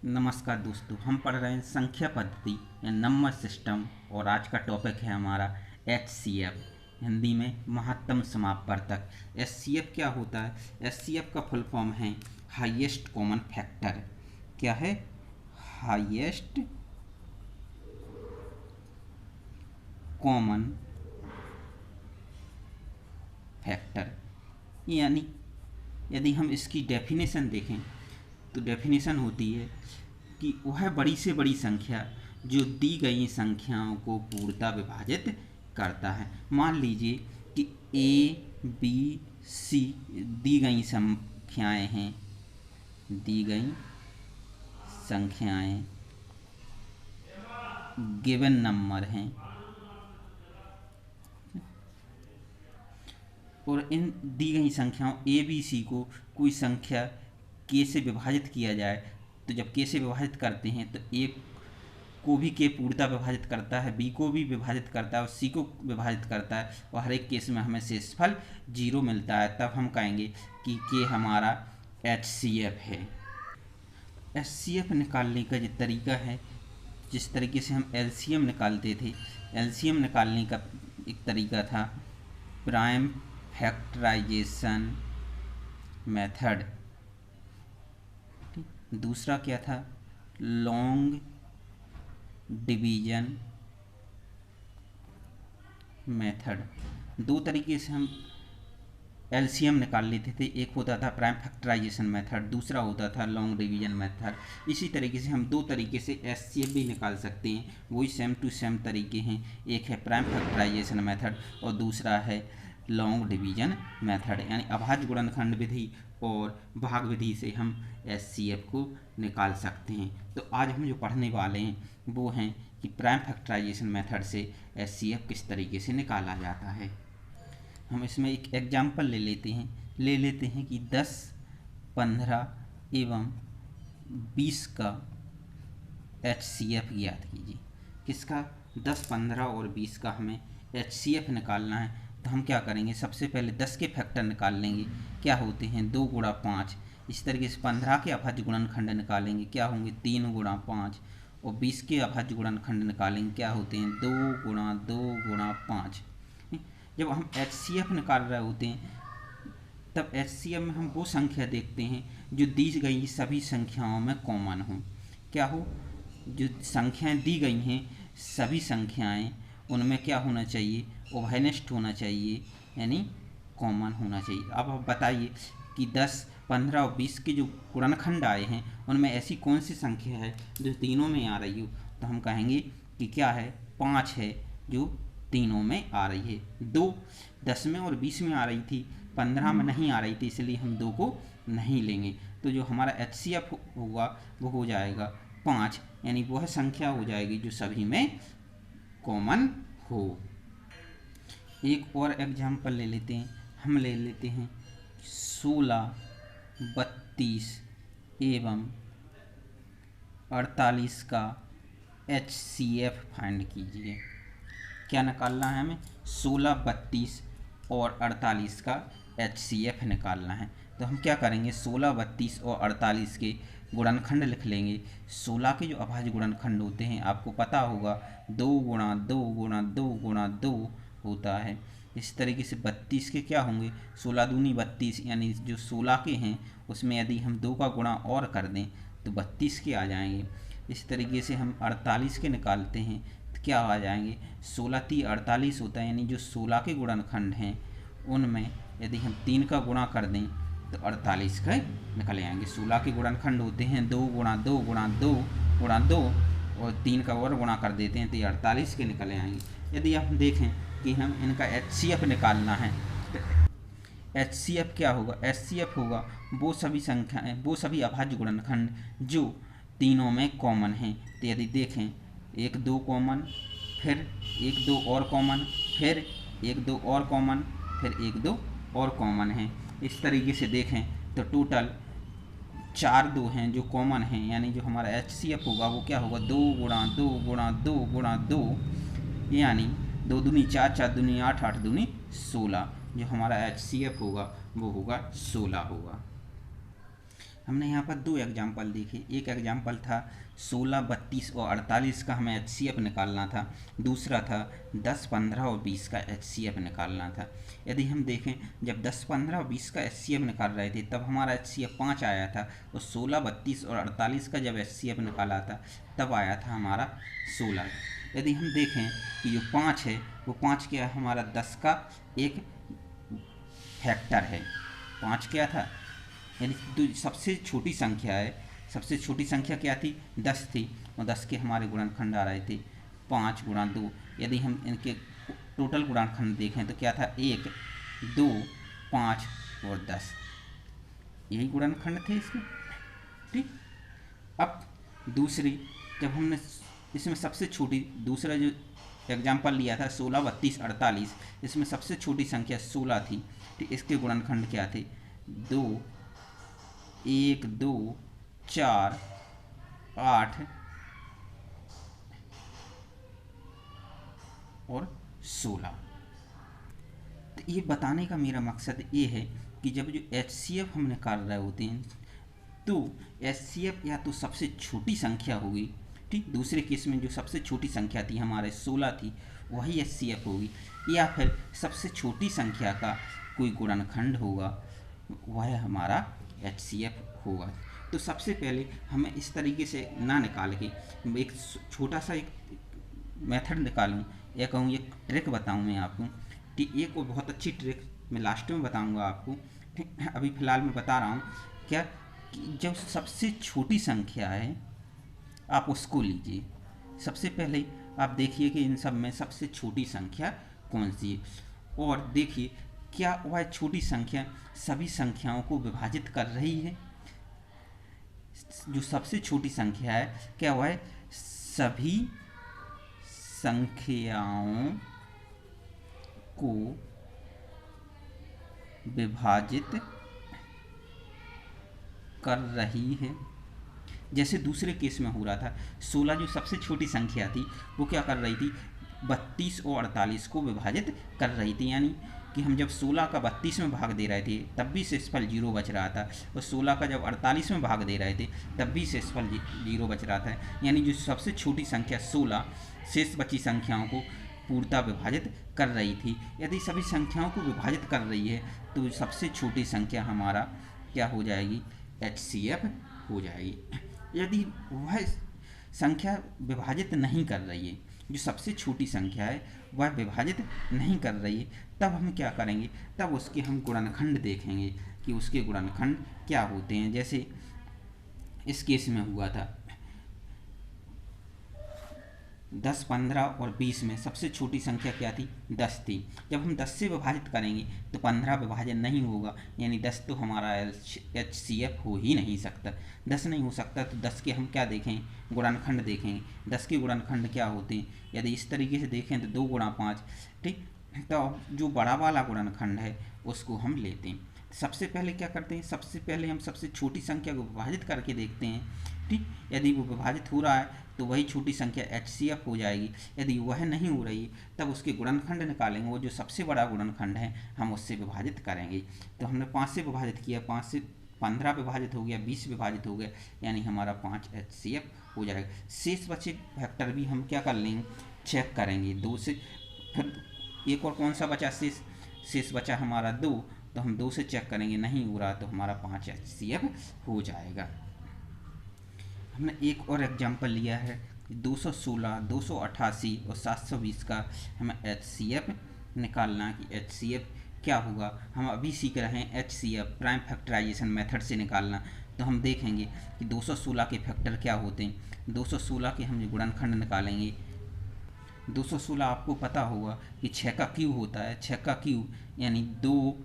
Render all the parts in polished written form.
नमस्कार दोस्तों, हम पढ़ रहे हैं संख्या पद्धति या नंबर सिस्टम और आज का टॉपिक है हमारा HCF, हिंदी में महत्तम समापवर्तक। HCF क्या होता है? HCF का फुल फॉर्म है हाईएस्ट कॉमन फैक्टर। क्या है? Highest common factor. यानी यदि हम इसकी डेफिनेशन देखें तो डेफिनेशन होती है कि वह बड़ी से बड़ी संख्या जो दी गई संख्याओं को पूर्णतः विभाजित करता है। मान लीजिए कि A, B, C दी गई संख्याएं हैं, दी गई संख्याएं गिवन नंबर हैं और इन दी गई संख्याओं A, B, C को कोई संख्या K से विभाजित किया जाए तो जब K से विभाजित करते हैं तो A को भी K पूर्णतः विभाजित करता है, B को भी विभाजित करता है और C को विभाजित करता है और हर एक केस में हमें शेषफल 0 मिलता है। तब हम कहेंगे कि K हमारा HCF है। HCF निकालने का जो तरीका है, जिस तरीके से हम LCM निकालते थे, LCM निकालने का एक तरीका था प्राइम फैक्टराइजेशन मेथड। दूसरा क्या था? Long division method. दो तरीके से हम LCM निकाल लेते थे, एक होता था प्राइम फैक्टराइजेशन मेथड, दूसरा होता था लॉन्ग डिवीजन मेथड। इसी तरीके से हम दो तरीके से HCF भी निकाल सकते हैं, वही सेम टू सेम तरीके हैं। एक है प्राइम फैक्टराइजेशन मेथड और दूसरा है लॉन्ग डिवीजन मेथड, यानी अभाज्य गुणनखंड विधि और भाग विधि से हम HCF को निकाल सकते हैं। तो आज हम जो पढ़ने वाले हैं वो हैं कि प्राइम फैक्टराइजेशन मेथड से HCF किस तरीके से निकाला जाता है। हम इसमें एक एग्जाम्पल ले लेते हैं कि 10, 15 एवं 20 का HCF ज्ञात कीजिए। किसका? 10, 15 और 20 का हमें HCF निकालना है। तो हम क्या करेंगे? सबसे पहले 10 के फैक्टर निकाल लेंगे, क्या होते हैं 2 गुणा 5। इस तरीके से 15 के अभाज्य गुणनखंड निकालेंगे, क्या होंगे 3 गुणा 5। और 20 के अभाज्य गुणनखंड निकालेंगे, क्या होते हैं 2 गुणा 2 गुणा 5। जब हम HCF निकाल रहे होते हैं तब HCF में हम वो संख्या देखते हैं जो दी गई सभी संख्याओं में कॉमन हो। क्या हो? जो संख्याएं दी गई हैं सभी संख्याएं, उनमें क्या होना चाहिए? उभयनिष्ठ होना चाहिए, यानी कॉमन होना चाहिए। अब आप बताइए कि 10, 15 और 20 के जो गुणनखंड आए हैं उनमें ऐसी कौन सी संख्या है जो तीनों में आ रही हो? तो हम कहेंगे कि क्या है? 5 है जो तीनों में आ रही है। 2 10 में और 20 में आ रही थी, 15 में नहीं आ रही थी, इसलिए हम 2 को नहीं लेंगे। तो जो हमारा HCF होगा वो हो जाएगा 5, यानी वह संख्या हो जाएगी जो सभी में कॉमन हो। एक और एग्जाम्पल ले लेते हैं, हम ले लेते हैं 16, 32 एवं 48 का HCF फाइंड कीजिए। क्या निकालना है हमें? 16, 32 और 48 का HCF निकालना है। तो हम क्या करेंगे? 16, 32 और 48 के गुणनखंड लिख लेंगे। 16 के जो अभाज्य गुणनखंड होते हैं आपको पता होगा 2 गुणा 2 गुणा 2 गुणा 2 होता है। इस तरीके से 32 के क्या होंगे? 16 दूनी 32, यानी जो 16 के हैं उसमें यदि हम 2 का गुणा और कर दें तो 32 के आ जाएंगे। इस तरीके से हम 48 के निकालते हैं तो क्या आ जाएंगे? 16 3 48 होता है, यानी जो 16 के गुणनखंड हैं उनमें यदि हम 3 का गुणा कर दें तो 48 के निकल आएंगे। 16 के गुणनखंड होते हैं 2 गुणा 2 गुणा 2 गुणा 2 और 3 का और गुणा कर देते हैं तो ये 48 के निकल आएंगे। यदि आप देखें कि हम इनका HCF निकालना है तो HCF क्या होगा? HCF होगा वो सभी संख्याएं, वो सभी अभाज्य गुणनखंड जो तीनों में कॉमन हैं। तो यदि देखें 1 2 कॉमन, फिर 1 2 और कॉमन, फिर 1 2 और कॉमन, फिर 1 2 और कॉमन है। इस तरीके से देखें तो टोटल 4 2 हैं जो कॉमन हैं, यानी जो हमारा HCF होगा वो क्या होगा? 2 गुणा 2 गुणा 2 गुणा 2, यानी 2 दूनी 4, 4 दूनी 8, 8 दूनी 16। जो हमारा HCF होगा वो होगा 16 होगा। हमने यहाँ पर दो एग्जाम्पल देखे। एक एग्जाम्पल था 16, 32 और 48 का हमें HCF निकालना था। दूसरा था 10, 15 और 20 का HCF निकालना था। यदि हम देखें, जब 10, 15 और 20 का HCF निकाल रहे थे तब हमारा HCF 5 आया था, और 16, 32 और 48 का जब HCF निकाला था तब आया था हमारा 16। यदि हम देखें कि जो 5 है वो 5 क्या है, हमारा 10 का एक फैक्टर है। 5 क्या था, यानी सबसे छोटी संख्या है। सबसे छोटी संख्या क्या थी, 10 थी, और 10 के हमारे गुणनखंड आ रहे थे 5 गुणा 2। यदि हम इनके टोटल गुणनखंड देखें तो क्या था, 1, 2, 5 और 10, यही गुणनखंड थे इसके। ठीक। अब दूसरी, जब हमने इसमें सबसे छोटी, दूसरा जो एग्जाम्पल लिया था 16, 32, 48, इसमें सबसे छोटी संख्या 16 थी। ठीक। इसके गुणनखंड क्या थे, 2, 1, 2, 4, 8 और 16। तो ये बताने का मेरा मकसद ये है कि जब जो HCF हम निकाल रहे होते हैं तो HCF या तो सबसे छोटी संख्या होगी। ठीक। दूसरे केस में जो सबसे छोटी संख्या थी हमारे 16 थी, वही HCF होगी, या फिर सबसे छोटी संख्या का कोई गुणनखंड होगा, वह हमारा HCF होगा। तो सबसे पहले हमें इस तरीके से ना निकाल के एक छोटा सा एक मेथड निकालूं, या कहूँ एक ट्रिक बताऊं मैं आपको। ठीक। एक और बहुत अच्छी ट्रिक मैं लास्ट में बताऊंगा आपको। ठीक। अभी फ़िलहाल मैं बता रहा हूँ क्या, कि जो सबसे छोटी संख्या है आप उसको लीजिए। सबसे पहले आप देखिए कि इन सब में सबसे छोटी संख्या कौन सी है, और देखिए क्या वह छोटी संख्या सभी संख्याओं को विभाजित कर रही है। जो सबसे छोटी संख्या है, क्या वह सभी संख्याओं को विभाजित कर रही है। जैसे दूसरे केस में हो रहा था, 16 जो सबसे छोटी संख्या थी वो क्या कर रही थी, 32 और 48 को विभाजित कर रही थी। यानी कि हम जब 16 का 32 में भाग दे रहे थे तब भी शेषफल 0 बच रहा था, और 16 का जब 48 में भाग दे रहे थे तब भी शेषफल 0 बच रहा था। यानी जो सबसे छोटी संख्या 16 शेष बची संख्याओं को पूर्णतः विभाजित कर रही थी। यदि सभी संख्याओं को विभाजित कर रही है तो सबसे छोटी संख्या हमारा क्या हो जाएगी, HCF हो जाएगी। यदि वह संख्या विभाजित नहीं कर रही है, जो सबसे छोटी संख्या है वह विभाजित नहीं कर रही है, तब हम क्या करेंगे, तब उसके हम गुणनखंड देखेंगे कि उसके गुणनखंड क्या होते हैं। जैसे इस केस में हुआ था 10, 15 और 20 में सबसे छोटी संख्या क्या थी, 10 थी। जब हम 10 से विभाजित करेंगे तो 15 विभाजन नहीं होगा, यानी 10 तो हमारा HCF हो ही नहीं सकता। 10 नहीं हो सकता तो 10 के हम क्या देखें, गुणनखंड देखेंगे। 10 के गुणनखंड क्या होते हैं, यदि इस तरीके से देखें तो 2 गुणा 5। ठीक। तो जो बड़ा वाला गुणनखंड है उसको हम लेते हैं। सबसे पहले क्या करते हैं, सबसे पहले हम सबसे छोटी संख्या को विभाजित करके देखते हैं। ठीक। यदि वो विभाजित हो रहा है तो वही छोटी संख्या HCF हो जाएगी। यदि वह नहीं हो रही तब उसके गुणनखंड निकालेंगे, वो जो सबसे बड़ा गुणनखंड है हम उससे विभाजित करेंगे। तो हमने 5 से विभाजित किया, 5 से 15 विभाजित हो गया, 20 विभाजित हो गया, यानी हमारा 5 HCF हो जाएगा। शेष बचे फैक्टर भी हम क्या कर लेंगे, चेक करेंगे 2 से। फिर एक और कौन सा बचा शेष बचा हमारा 2, तो हम 2 से चेक करेंगे, नहीं हो रहा तो हमारा 5 HCF हो जाएगा। हमने एक और एग्जाम्पल लिया है 216, 288 और 720 का हमें HCF निकालना कि HCF क्या होगा। हम अभी सीख रहे हैं HCF प्राइम फैक्टराइजेशन मेथड से निकालना। तो हम देखेंगे कि 216 के फैक्टर क्या होते हैं। 216 के हम गुणनखंड निकालेंगे। 216 आपको पता होगा कि 6 का क्यूब होता है। 6 का क्यूब यानी 2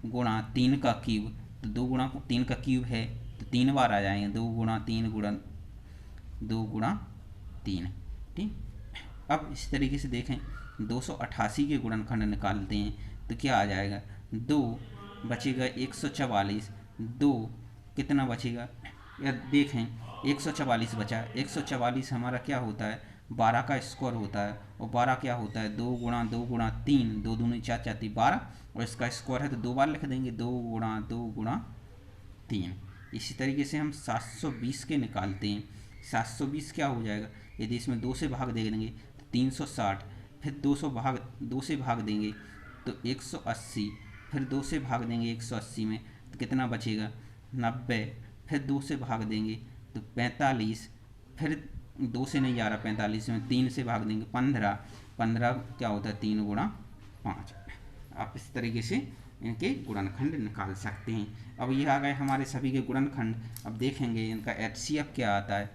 गुणा 3 का क्यूब, तो 2 गुणा 3 का क्यूब है तो 3 बार आ जाएंगे, 2 गुणा 3 गुणा 3। ठीक। अब इस तरीके से देखें 288 के गुणनखंड निकालते हैं तो क्या आ जाएगा, 2 बचेगा 144, 2 कितना बचेगा, या देखें 144 बचा। 144 हमारा क्या होता है, 12 का स्क्वायर होता है, और 12 क्या होता है, 2 गुणा 3, 2 दूनी 4 4 12, और इसका स्क्वायर है तो 2 बार लिख देंगे, 2 गुणा 3। इसी तरीके से हम 720 के निकालते हैं। 720 क्या हो जाएगा, यदि इसमें 2 से भाग दे देंगे तो 360, फिर 2 से भाग देंगे तो 180, फिर 2 से भाग देंगे 180 में तो कितना बचेगा 90, फिर 2 से भाग देंगे तो 45, फिर 2 से नहीं जा रहा 45 में, 3 से भाग देंगे 15, 15 क्या होता है 3 गुणा 5। आप इस तरीके से इनके गुणनखंड निकाल सकते हैं। अब ये आ गए हमारे सभी के गुणनखंड। अब देखेंगे इनका HCF क्या आता है।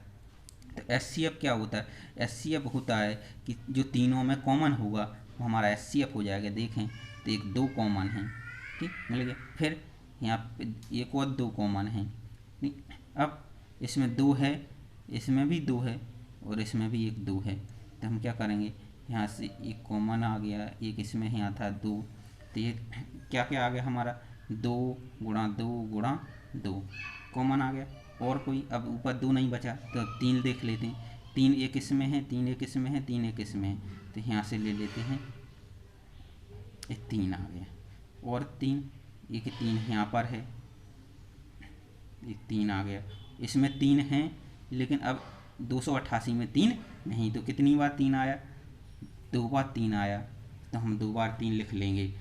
तो HCF क्या होता है, HCF होता है कि जो तीनों में कॉमन होगा वो हमारा HCF हो जाएगा। देखें तो 1 2 कॉमन है, ठीक, मिल गया। फिर यहाँ पे एक और 2 कॉमन है, ठीक। अब इसमें 2 है, इसमें भी 2 है और इसमें भी एक 2 है, तो हम क्या करेंगे, यहाँ से एक कॉमन आ गया, एक इसमें यहाँ था 2, तो ये क्या क्या आ गया हमारा 2 गुणा 2 गुणा 2 कॉमन आ गया। और कोई अब ऊपर 2 नहीं बचा तो अब 3 देख लेते हैं। 3 एक इसमें है, 3 एक इसमें है, 3 एक इसमें है, तो यहाँ से ले लेते हैं, ये 3 आ गया। और 3 एक 3 यहाँ पर है, ये 3 आ गया। इसमें 3 है लेकिन अब 288 में 3 नहीं, तो कितनी बार 3 आया, 2 बार 3 आया, तो हम 2 बार 3 लिख लेंगे।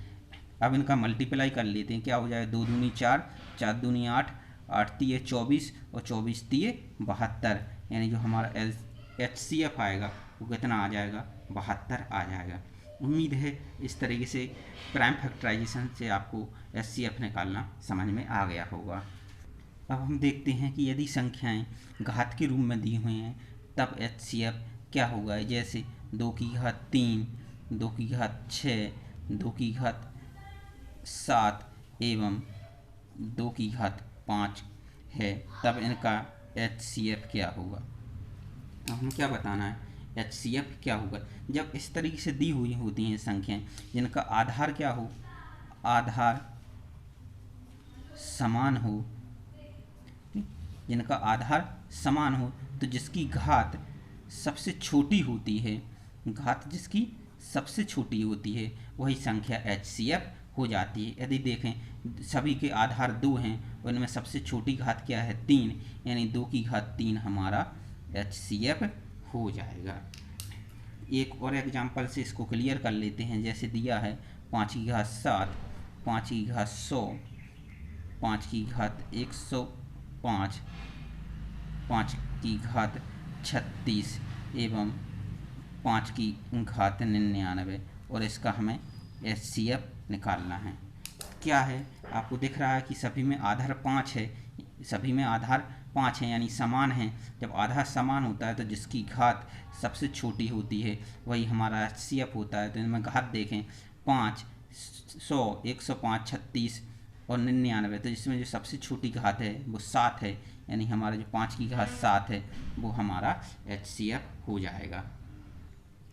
अब इनका मल्टीप्लाई कर लेते हैं, क्या हो जाएगा 2 दूनी 4, 4 दूनी 8, 8 तीय 24 और 24 तीय 72, यानी जो हमारा HCF आएगा वो कितना आ जाएगा 72 आ जाएगा। उम्मीद है इस तरीके से प्राइम फैक्टराइजेशन से आपको HCF निकालना समझ में आ गया होगा। अब हम देखते हैं कि यदि संख्याएं घात के रूप में दी हुई हैं तब HCF क्या होगा। जैसे 2 की घात 3, 2 की घात 6, 2 की घात 7 एवं 2 की घात 5 है, तब इनका HCF क्या होगा। अब हम क्या बताना है, HCF क्या होगा। जब इस तरीके से दी हुई होती हैं संख्याएं जिनका आधार क्या हो, आधार समान हो, जिनका आधार समान हो, तो जिसकी घात सबसे छोटी होती है, घात जिसकी सबसे छोटी होती है वही संख्या HCF हो जाती है। यदि देखें सभी के आधार 2 हैं और इनमें सबसे छोटी घात क्या है 3, यानी 2 की घात 3 हमारा HCF हो जाएगा। एक और एग्जांपल से इसको क्लियर कर लेते हैं। जैसे दिया है 5 की घात 7, 5 की घात 100, 5 की घात 105, 5 की घात 36 एवं 5 की घात 99, और इसका हमें HCF निकालना है। क्या है, आपको दिख रहा है कि सभी में आधार 5 है, सभी में आधार 5 है यानी समान है। जब आधार समान होता है तो जिसकी घात सबसे छोटी होती है वही हमारा HCF होता है। तो इनमें घात देखें 5, 100, 105, 36 और 99, तो जिसमें जो सबसे छोटी घात है वो 7 है, यानी हमारा जो 5 की घात 7 है वो हमारा HCF हो जाएगा।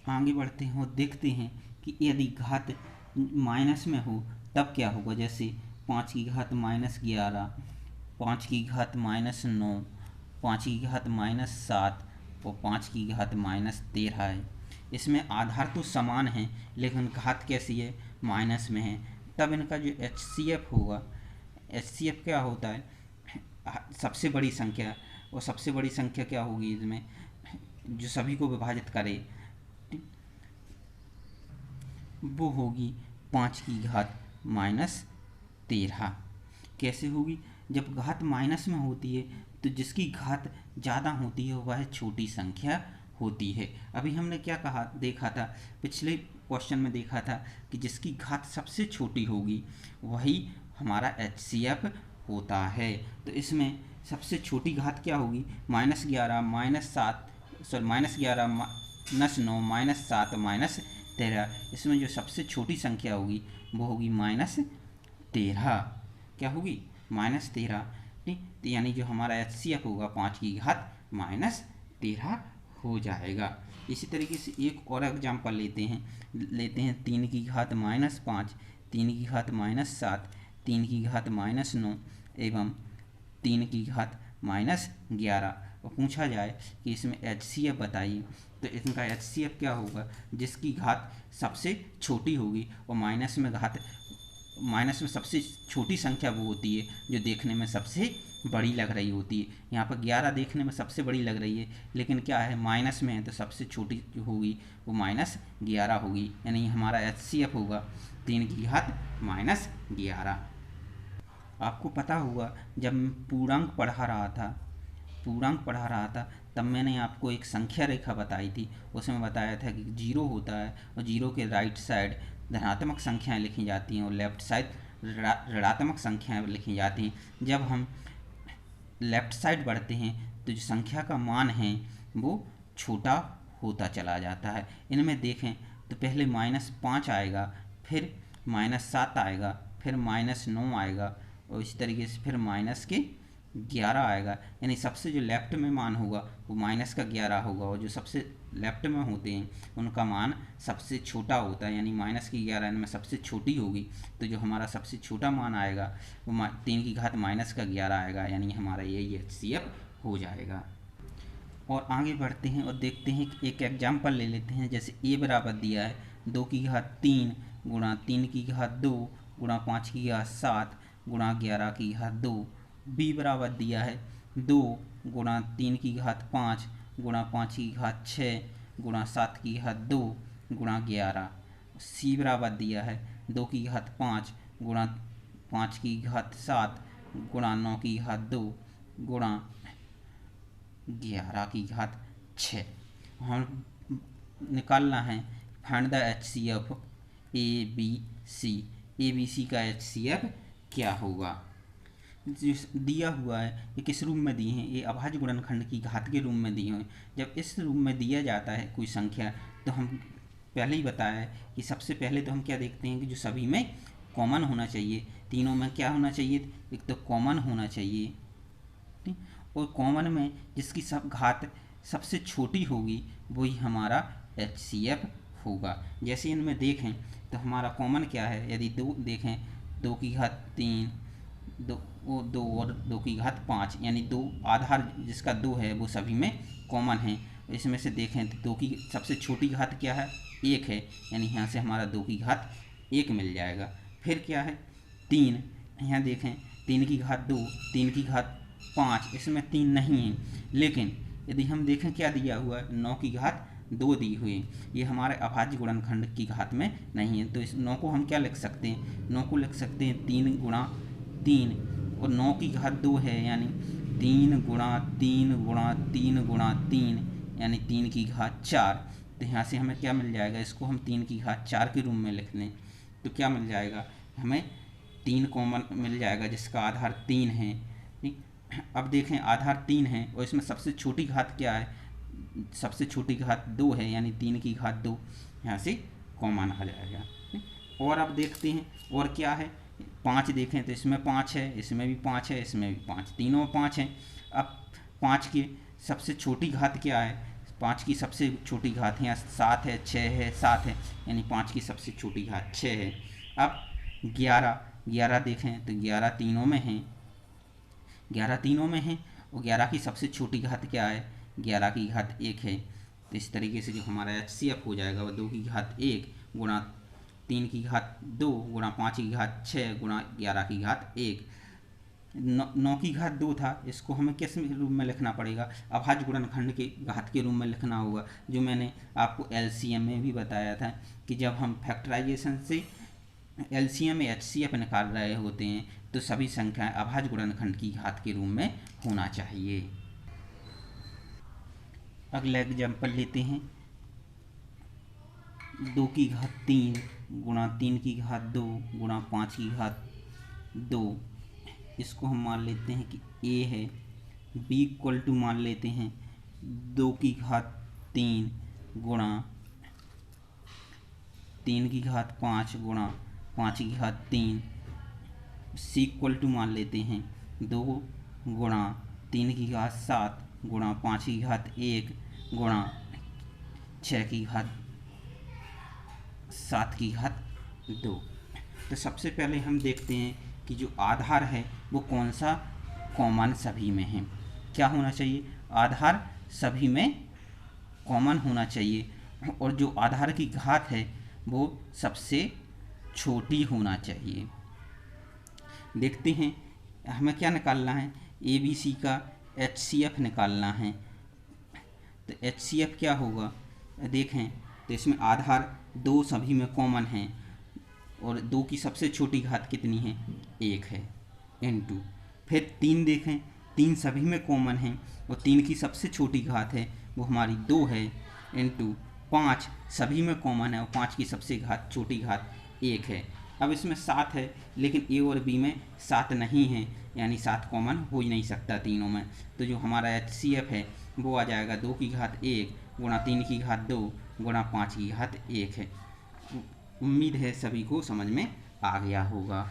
आगे बढ़ते हैं और देखते हैं कि यदि घात माइनस में हो तब क्या होगा। जैसे 5 की घात -11, 5 की घात -9, 5 की घात -7 और 5 की घात -13 है। इसमें आधार तो समान है लेकिन घात कैसी है, माइनस में है। तब इनका जो HCF होगा, HCF क्या होता है, सबसे बड़ी संख्या, और सबसे बड़ी संख्या क्या होगी इसमें जो सभी को विभाजित करे, वो होगी 5 की घात -13। कैसे होगी, जब घात माइनस में होती है तो जिसकी घात ज़्यादा होती है वह छोटी संख्या होती है। अभी हमने क्या कहा, देखा था पिछले क्वेश्चन में, देखा था कि जिसकी घात सबसे छोटी होगी वही हमारा HCF होता है। तो इसमें सबसे छोटी घात क्या होगी, -11, -7, सॉरी -11, -9, -7, -13। इसमें जो सबसे छोटी संख्या होगी वो होगी -13। क्या होगी, -13, ठीक। तो यानी जो हमारा HCF होगा 5 की घात -13 हो जाएगा। इसी तरीके से एक और एग्जांपल लेते हैं 3 की घात -5, 3 की घात -7, 3 की घात -9 एवं 3 की घात -11, और पूछा जाए कि इसमें HCF बताइए। तो इनका HCF क्या होगा, जिसकी घात सबसे छोटी होगी, और माइनस में सबसे छोटी संख्या वो होती है जो देखने में सबसे बड़ी लग रही होती है। यहाँ पर 11 देखने में सबसे बड़ी लग रही है, लेकिन क्या है माइनस में है तो सबसे छोटी जो होगी वो -11 होगी, यानी हमारा HCF होगा 3 की घात -11। आपको पता होगा जब मैं पूर्णांक पढ़ा रहा था तब मैंने आपको एक संख्या रेखा बताई थी। उसमें बताया था कि 0 होता है और 0 के राइट साइड धनात्मक संख्याएं लिखी जाती हैं और लेफ्ट साइड ऋणात्मक संख्याएं लिखी जाती हैं। जब हम लेफ्ट साइड बढ़ते हैं तो जो संख्या का मान है वो छोटा होता चला जाता है। इनमें देखें तो पहले -5 आएगा, फिर -7 आएगा, फिर -9 आएगा और इस तरीके से फिर -11 आएगा। यानी सबसे जो लेफ्ट में मान होगा वो -11 होगा और जो सबसे लेफ्ट में होते हैं उनका मान सबसे छोटा होता है, यानी -11 इनमें सबसे छोटी होगी। तो जो हमारा सबसे छोटा मान आएगा वो 3 की घात -11 आएगा, यानी हमारा यही HCF हो जाएगा। और आगे बढ़ते हैं और देखते हैं कि एक एग्जाम्पल ले लेते हैं। जैसे A बराबर दिया है 2 की घात 3 गुणा 3 की घात 2 गुणा 5 की घात 7 गुणा 11 की घात 2। B बराबर दिया है 2 गुणा 3 की घात 5 गुणा 5 की घात 6 गुणा 7 की घात 2 गुणा 11। C बराबर दिया है 2 की घात 5 गुणा 5 की घात 7 गुणा 9 की घात 2 गुणा 11 की घात 6। हम निकालना है find the HCF ABC। ABC का HCF क्या होगा। जो दिया हुआ है ये किस रूप में दिए हैं, ये अभाज्य गुणनखंड की घात के रूप में दिए हुए हैं। जब इस रूप में दिया जाता है कोई संख्या तो हम पहले ही बताया है कि सबसे पहले तो हम क्या देखते हैं कि जो सभी में कॉमन होना चाहिए। तीनों में क्या होना चाहिए, एक तो कॉमन होना चाहिए, ठीक, और कॉमन में जिसकी सब घात सबसे छोटी होगी वही हमारा HCF होगा। जैसे इनमें देखें तो हमारा कॉमन क्या है, यदि 2 देखें 2 की घात 3 2 और 2 की घात 5, यानी 2 आधार जिसका 2 है वो सभी में कॉमन है। इसमें से देखें तो 2 की सबसे छोटी घात क्या है, 1 है, यानी यहाँ से हमारा 2 की घात 1 मिल जाएगा। फिर क्या है 3, यहाँ देखें 3 की घात 2 3 की घात 5, इसमें 3 नहीं है। लेकिन यदि हम देखें क्या दिया हुआ है 9 की घात 2 दी हुई, ये हमारे अभाज्य गुणनखंड की घात में नहीं है। तो इस 9 को हम क्या लिख सकते हैं, 9 को लिख सकते हैं 3 गुणा 3 और 9 की घात 2 है, यानी 3 गुणा 3 गुणा 3 गुणा 3, यानी 3 की घात 4। तो यहाँ से हमें क्या मिल जाएगा, इसको हम 3 की घात 4 के रूप में लिख लें तो क्या मिल जाएगा, हमें 3 कॉमन मिल जाएगा जिसका आधार 3 है। ठीक, अब देखें आधार 3 है और इसमें सबसे छोटी घात क्या है, सबसे छोटी घात 2 है, यानी 3 की घात 2 यहाँ से कॉमन आ जाएगा। और अब देखते हैं और क्या है, 5 देखें तो इसमें 5 है, इसमें भी 5 है, इसमें भी 5, तीनों में 5 है। अब 5 की सबसे छोटी घात क्या है, 5 की सबसे छोटी घात यहाँ 7 है, 6 है, 7 है, यानी 5 की सबसे छोटी घात 6 है। अब 11 देखें तो 11 तीनों में है, 11 तीनों में है और 11 की सबसे छोटी घात क्या है, 11 की घात 1 है। तो इस तरीके से जो हमारा HCF हो जाएगा वो 2 की घात 1 गुणा 3 की घात 2 गुणा 5 की घात 6 गुणा 11 की घात 1। 9 की घात 2 था, इसको हमें किस रूप में लिखना पड़ेगा, अभाज्य गुणनखंड के घात के रूप में लिखना होगा। जो मैंने आपको LCM में भी बताया था कि जब हम फैक्टराइजेशन से LCM में HCF निकाल रहे होते हैं तो सभी संख्याएं अभाज्य गुणनखंड की घात के रूप में होना चाहिए। अगला एग्जाम्पल लेते हैं 2 की घात 3 गुणा 3 की घात 2 गुणा 5 की घात 2। इसको हम मान लेते हैं कि A है, B इक्वल टू मान लेते हैं 2 की घात 3 गुणा 3 की घात 5 गुणा 5 की घात 3। C इक्वल टू मान लेते हैं 2 गुणा 3 की घात 7 गुणा 5 की घात 1 गुणा 6 की घात 7 की घात 2। तो सबसे पहले हम देखते हैं कि जो आधार है वो कौन सा कॉमन सभी में है। क्या होना चाहिए, आधार सभी में कॉमन होना चाहिए और जो आधार की घात है वो सबसे छोटी होना चाहिए। देखते हैं हमें क्या निकालना है, ABC का HCF निकालना है। तो HCF क्या होगा, देखें तो इसमें आधार 2 सभी में कॉमन है और 2 की सबसे छोटी घात कितनी है, 1 है, इनटू फिर 3 देखें, 3 सभी में कॉमन है और 3 की सबसे छोटी घात है वो हमारी 2 है, इनटू 5 सभी में कॉमन है और 5 की सबसे छोटी घात 1 है। अब इसमें 7 है लेकिन ए और बी में 7 नहीं है, यानी 7 कॉमन हो ही नहीं सकता तीनों में। तो जो हमारा HCF है वो आ जाएगा 2 की घात 1 गुणा 3 की घात 2 गुणा 5 की घात 1 है। उम्मीद है सभी को समझ में आ गया होगा।